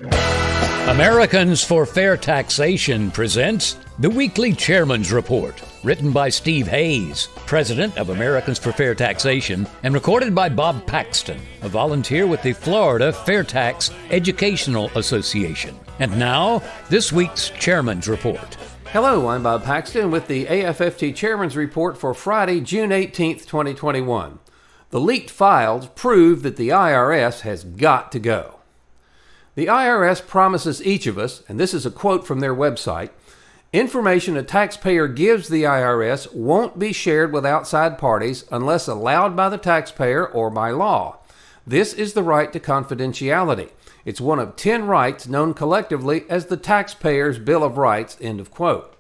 Americans for Fair Taxation presents the Weekly Chairman's Report, written by Steve Hayes, president of Americans for Fair Taxation, and recorded by Bob Paxton, a volunteer with the Florida FAIRtax Educational Association. And now, this week's Chairman's Report. Hello, I'm Bob Paxton with the AFFT Chairman's Report for Friday, June 18th, 2021. The leaked files prove that the IRS has got to go. The IRS promises each of us, and this is a quote from their website, information a taxpayer gives the IRS won't be shared with outside parties unless allowed by the taxpayer or by law. This is the right to confidentiality. It's one of 10 rights known collectively as the Taxpayer's Bill of Rights, end of quote.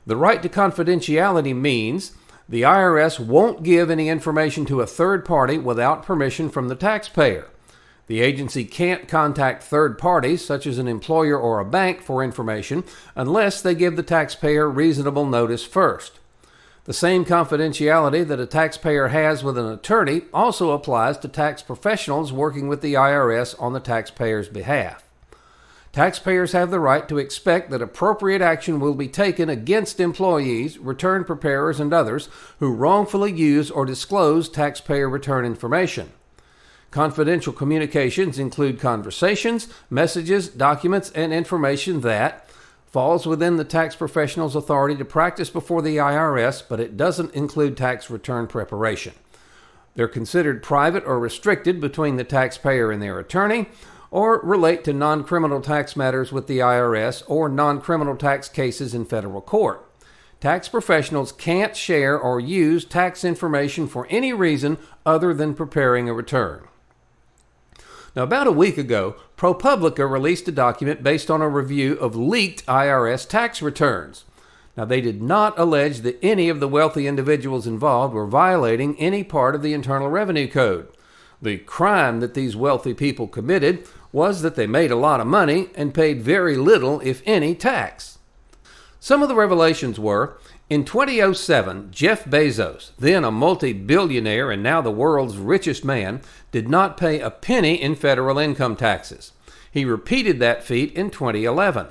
The right to confidentiality means the IRS won't give any information to a third party without permission from the taxpayer. The agency can't contact third parties, such as an employer or a bank, for information unless they give the taxpayer reasonable notice first. The same confidentiality that a taxpayer has with an attorney also applies to tax professionals working with the IRS on the taxpayer's behalf. Taxpayers have the right to expect that appropriate action will be taken against employees, return preparers, and others who wrongfully use or disclose taxpayer return information. Confidential communications include conversations, messages, documents, and information that falls within the tax professional's authority to practice before the IRS, but it doesn't include tax return preparation. They're considered private or restricted between the taxpayer and their attorney, or relate to non-criminal tax matters with the IRS or non-criminal tax cases in federal court. Tax professionals can't share or use tax information for any reason other than preparing a return. Now, about a week ago, ProPublica released a document based on a review of leaked IRS tax returns. Now, they did not allege that any of the wealthy individuals involved were violating any part of the Internal Revenue Code. The crime that these wealthy people committed was that they made a lot of money and paid very little, if any, tax. Some of the revelations were, in 2007, Jeff Bezos, then a multi-billionaire and now the world's richest man, did not pay a penny in federal income taxes. He repeated that feat in 2011.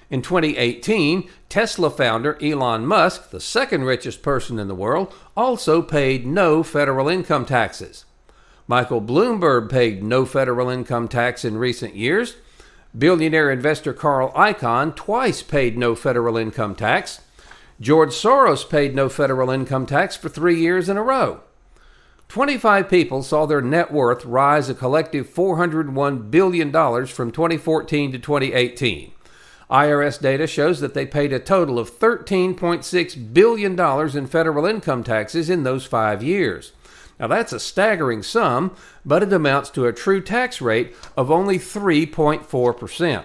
In 2018, Tesla founder Elon Musk, the second richest person in the world, also paid no federal income taxes. Michael Bloomberg paid no federal income tax in recent years. Billionaire investor Carl Icahn twice paid no federal income tax. George Soros paid no federal income tax for 3 years in a row. 25 people saw their net worth rise a collective $401 billion from 2014 to 2018. IRS data shows that they paid a total of $13.6 billion in federal income taxes in those 5 years. Now that's a staggering sum, but it amounts to a true tax rate of only 3.4%.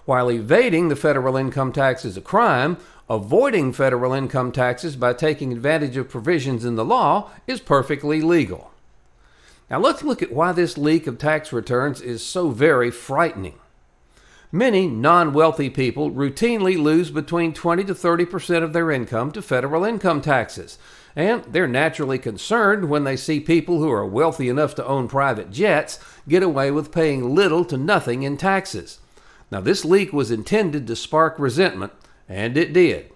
While evading the federal income tax is a crime, avoiding federal income taxes by taking advantage of provisions in the law is perfectly legal. Now let's look at why this leak of tax returns is so very frightening. Many non-wealthy people routinely lose between 20 to 30% of their income to federal income taxes, and they're naturally concerned when they see people who are wealthy enough to own private jets get away with paying little to nothing in taxes. Now, this leak was intended to spark resentment, and it did.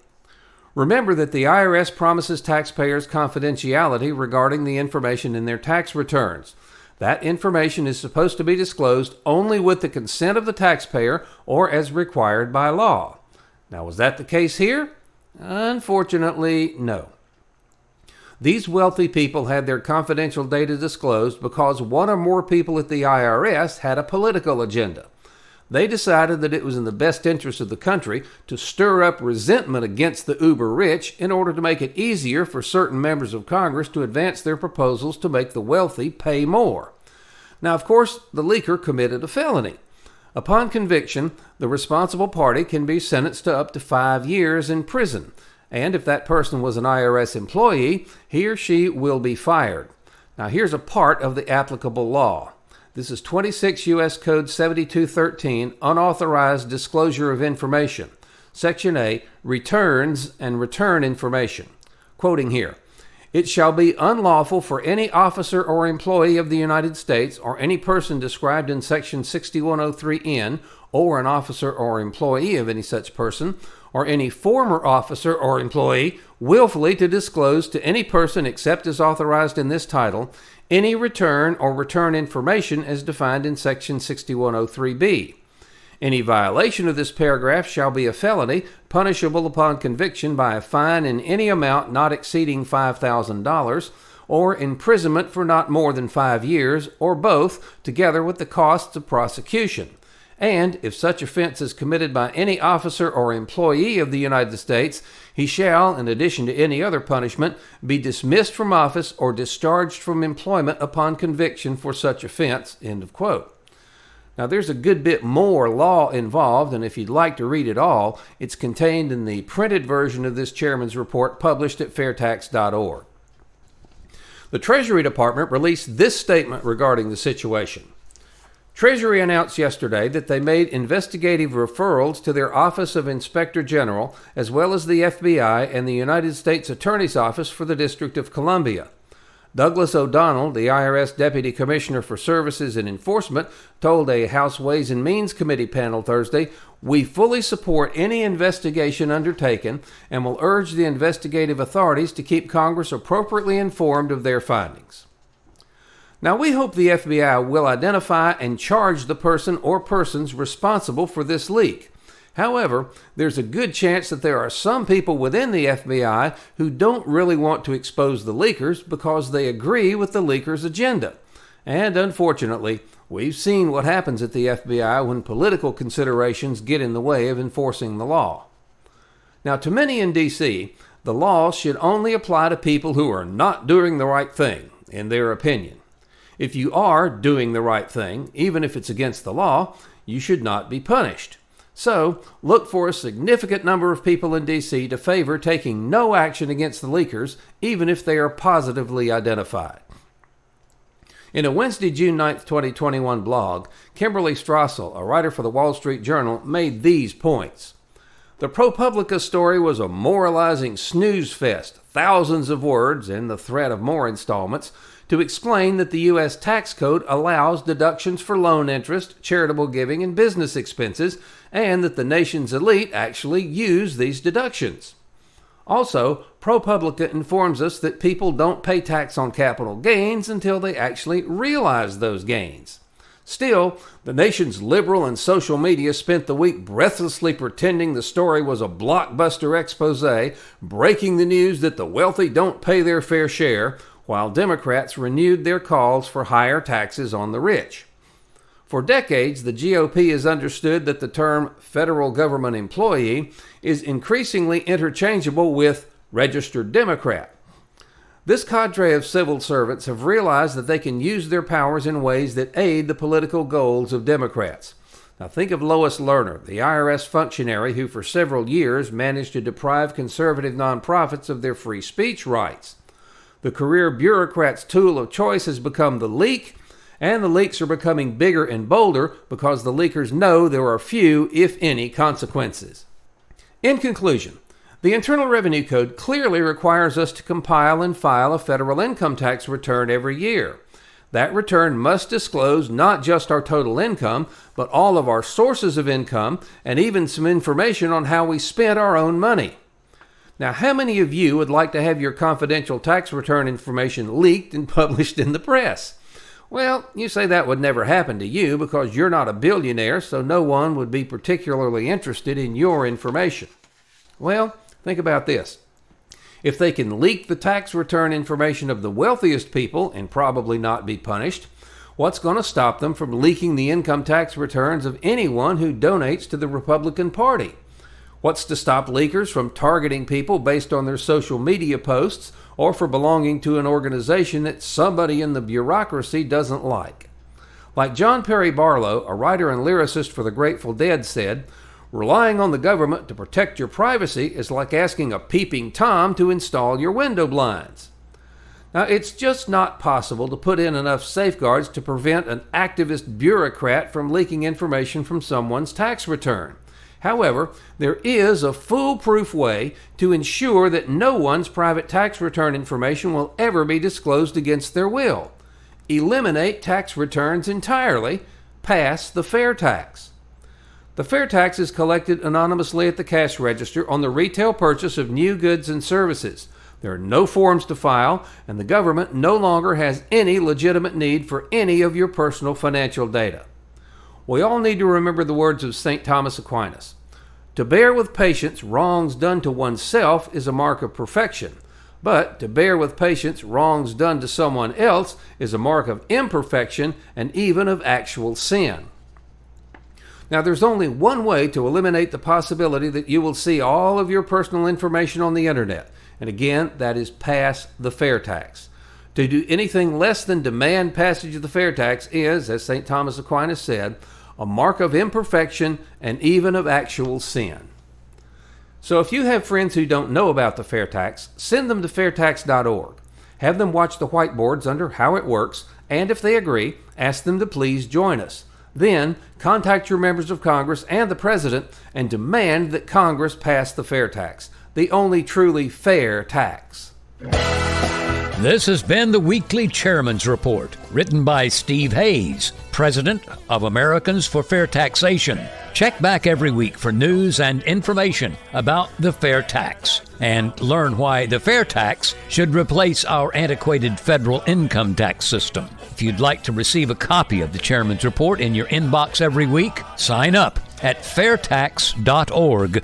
Remember that the IRS promises taxpayers confidentiality regarding the information in their tax returns. That information is supposed to be disclosed only with the consent of the taxpayer or as required by law. Now, was that the case here? Unfortunately, no. These wealthy people had their confidential data disclosed because one or more people at the IRS had a political agenda. They decided that it was in the best interest of the country to stir up resentment against the uber-rich in order to make it easier for certain members of Congress to advance their proposals to make the wealthy pay more. Now, of course, the leaker committed a felony. Upon conviction, the responsible party can be sentenced to up to 5 years in prison, and if that person was an IRS employee, he or she will be fired. Now, here's a part of the applicable law. This is 26 U.S. Code 7213, Unauthorized Disclosure of Information. Section A, Returns and Return Information. Quoting here, It shall be unlawful for any officer or employee of the United States or any person described in Section 6103N, or an officer or employee of any such person, or any former officer or employee, willfully to disclose to any person except as authorized in this title any return or return information as defined in Section 6103B. Any violation of this paragraph shall be a felony, punishable upon conviction by a fine in any amount not exceeding $5,000, or imprisonment for not more than 5 years, or both, together with the costs of prosecution. And if such offense is committed by any officer or employee of the United States, he shall, in addition to any other punishment, be dismissed from office or discharged from employment upon conviction for such offense. End of quote. Now, there's a good bit more law involved, and if you'd like to read it all, it's contained in the printed version of this chairman's report published at FAIRtax.org. The Treasury Department released this statement regarding the situation. Treasury announced yesterday that they made investigative referrals to their Office of Inspector General, as well as the FBI and the United States Attorney's Office for the District of Columbia. Douglas O'Donnell, the IRS Deputy Commissioner for Services and Enforcement, told a House Ways and Means Committee panel Thursday, "We fully support any investigation undertaken and will urge the investigative authorities to keep Congress appropriately informed of their findings." Now, we hope the FBI will identify and charge the person or persons responsible for this leak. However, there's a good chance that there are some people within the FBI who don't really want to expose the leakers because they agree with the leakers' agenda. And unfortunately, we've seen what happens at the FBI when political considerations get in the way of enforcing the law. Now, to many in D.C., the law should only apply to people who are not doing the right thing, in their opinion. If you are doing the right thing, even if it's against the law, you should not be punished. So, look for a significant number of people in D.C. to favor taking no action against the leakers, even if they are positively identified. In a Wednesday, June 9, 2021 blog, Kimberly Strassel, a writer for the Wall Street Journal, made these points. The ProPublica story was a moralizing snooze fest, thousands of words and the threat of more installments, to explain that the U.S. tax code allows deductions for loan interest, charitable giving, and business expenses, and that the nation's elite actually use these deductions. Also, ProPublica informs us that people don't pay tax on capital gains until they actually realize those gains. Still, the nation's liberal and social media spent the week breathlessly pretending the story was a blockbuster expose, breaking the news that the wealthy don't pay their fair share, while Democrats renewed their calls for higher taxes on the rich. For decades, the GOP has understood that the term federal government employee is increasingly interchangeable with registered Democrat. This cadre of civil servants have realized that they can use their powers in ways that aid the political goals of Democrats. Now think of Lois Lerner, the IRS functionary who for several years managed to deprive conservative nonprofits of their free speech rights. The career bureaucrats' tool of choice has become the leak, and the leaks are becoming bigger and bolder because the leakers know there are few, if any, consequences. In conclusion, the Internal Revenue Code clearly requires us to compile and file a federal income tax return every year. That return must disclose not just our total income, but all of our sources of income, and even some information on how we spent our own money. Now, how many of you would like to have your confidential tax return information leaked and published in the press? Well, you say that would never happen to you because you're not a billionaire, so no one would be particularly interested in your information. Well, think about this. If they can leak the tax return information of the wealthiest people and probably not be punished, what's going to stop them from leaking the income tax returns of anyone who donates to the Republican Party? What's to stop leakers from targeting people based on their social media posts or for belonging to an organization that somebody in the bureaucracy doesn't like? Like John Perry Barlow, a writer and lyricist for the Grateful Dead, said, "Relying on the government to protect your privacy is like asking a peeping Tom to install your window blinds." Now, it's just not possible to put in enough safeguards to prevent an activist bureaucrat from leaking information from someone's tax return. However, there is a foolproof way to ensure that no one's private tax return information will ever be disclosed against their will. Eliminate tax returns entirely. Pass the FAIRtax. The FAIRtax is collected anonymously at the cash register on the retail purchase of new goods and services. There are no forms to file, and the government no longer has any legitimate need for any of your personal financial data. We all need to remember the words of St. Thomas Aquinas. To bear with patience wrongs done to oneself is a mark of perfection, but to bear with patience wrongs done to someone else is a mark of imperfection and even of actual sin. Now, there's only one way to eliminate the possibility that you will see all of your personal information on the internet, and again, that is pass the FAIRtax. To do anything less than demand passage of the FAIRtax is, as St. Thomas Aquinas said, a mark of imperfection and even of actual sin. So if you have friends who don't know about the FAIRtax, send them to fairtax.org. Have them watch the whiteboards under How It Works, and if they agree, ask them to please join us. Then, contact your members of Congress and the President and demand that Congress pass the FAIRtax, the only truly fair tax. This has been the Weekly Chairman's Report, written by Steve Hayes, President of Americans for Fair Taxation. Check back every week for news and information about the fair tax, and learn why the fair tax should replace our antiquated federal income tax system. If you'd like to receive a copy of the Chairman's Report in your inbox every week, sign up at fairtax.org.